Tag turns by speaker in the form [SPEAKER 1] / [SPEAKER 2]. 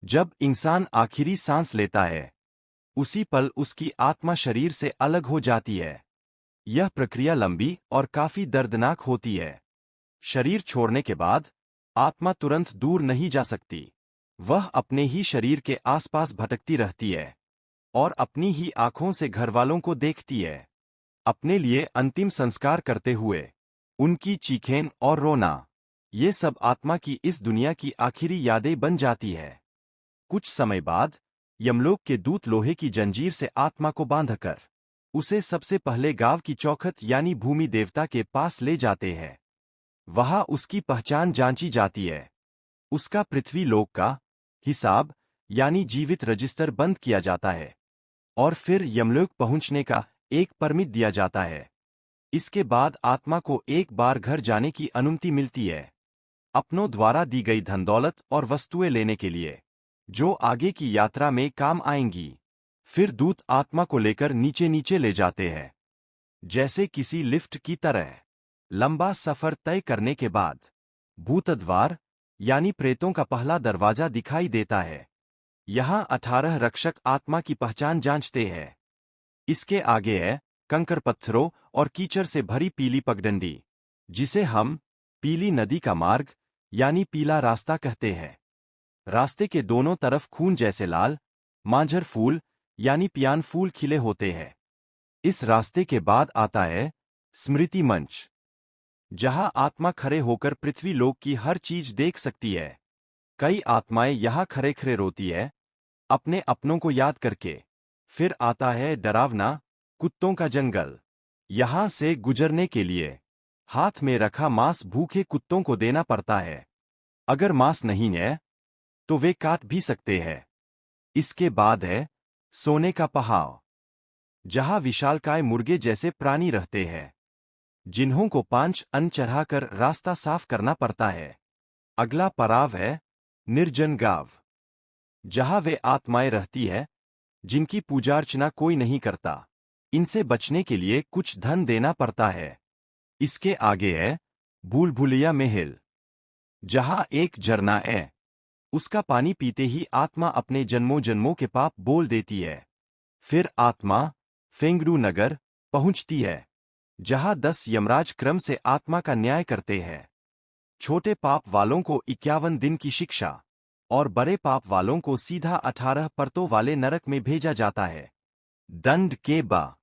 [SPEAKER 1] जब इंसान आखिरी सांस लेता है, उसी पल उसकी आत्मा शरीर से अलग हो जाती है। यह प्रक्रिया लंबी और काफी दर्दनाक होती है। शरीर छोड़ने के बाद आत्मा तुरंत दूर नहीं जा सकती। वह अपने ही शरीर के आसपास भटकती रहती है और अपनी ही आंखों से घरवालों को देखती है, अपने लिए अंतिम संस्कार करते हुए। उनकी चीखें और रोना, ये सब आत्मा की इस दुनिया की आखिरी यादें बन जाती है। कुछ समय बाद यमलोक के दूत लोहे की जंजीर से आत्मा को बांधकर उसे सबसे पहले गांव की चौखट यानी भूमि देवता के पास ले जाते हैं। वहां उसकी पहचान जांची जाती है। उसका पृथ्वी लोक का हिसाब यानी जीवित रजिस्टर बंद किया जाता है और फिर यमलोक पहुंचने का एक परमिट दिया जाता है। इसके बाद आत्मा को एक बार घर जाने की अनुमति मिलती है, अपनों द्वारा दी गई धन दौलत और वस्तुएं लेने के लिए, जो आगे की यात्रा में काम आएंगी। फिर दूत आत्मा को लेकर नीचे नीचे ले जाते हैं, जैसे किसी लिफ्ट की तरह। लंबा सफर तय करने के बाद भूतद्वार यानी प्रेतों का पहला दरवाजा दिखाई देता है। यहाँ 18 रक्षक आत्मा की पहचान जांचते हैं। इसके आगे है कंकर पत्थरों और कीचड़ से भरी पीली पगडंडी, जिसे हम पीली नदी का मार्ग यानी पीला रास्ता कहते हैं। रास्ते के दोनों तरफ खून जैसे लाल मांझर फूल यानी पियान फूल खिले होते हैं। इस रास्ते के बाद आता है स्मृति मंच, जहां आत्मा खड़े होकर पृथ्वी लोक की हर चीज देख सकती है। कई आत्माएं यहां खड़े खड़े रोती है, अपने अपनों को याद करके। फिर आता है डरावना कुत्तों का जंगल। यहां से गुजरने के लिए हाथ में रखा मांस भूखे कुत्तों को देना पड़ता है। अगर मांस नहीं है तो वे काट भी सकते हैं। इसके बाद है सोने का पहाड़, जहां विशालकाय मुर्गे जैसे प्राणी रहते हैं, जिन्हों को 5 अन्न चढ़ाकर रास्ता साफ करना पड़ता है। अगला पड़ाव है निर्जन गांव, जहां वे आत्माएं रहती है जिनकी पूजा अर्चना कोई नहीं करता। इनसे बचने के लिए कुछ धन देना पड़ता है। इसके आगे है भूल-भुलैया महल, जहां एक झरना है। उसका पानी पीते ही आत्मा अपने जन्मों जन्मों के पाप बोल देती है। फिर आत्मा फेंगरू नगर पहुंचती है, जहां 10 यमराज क्रम से आत्मा का न्याय करते हैं। छोटे पाप वालों को 51 दिन की शिक्षा और बड़े पाप वालों को सीधा 18 परतों वाले नरक में भेजा जाता है। दंड के बाद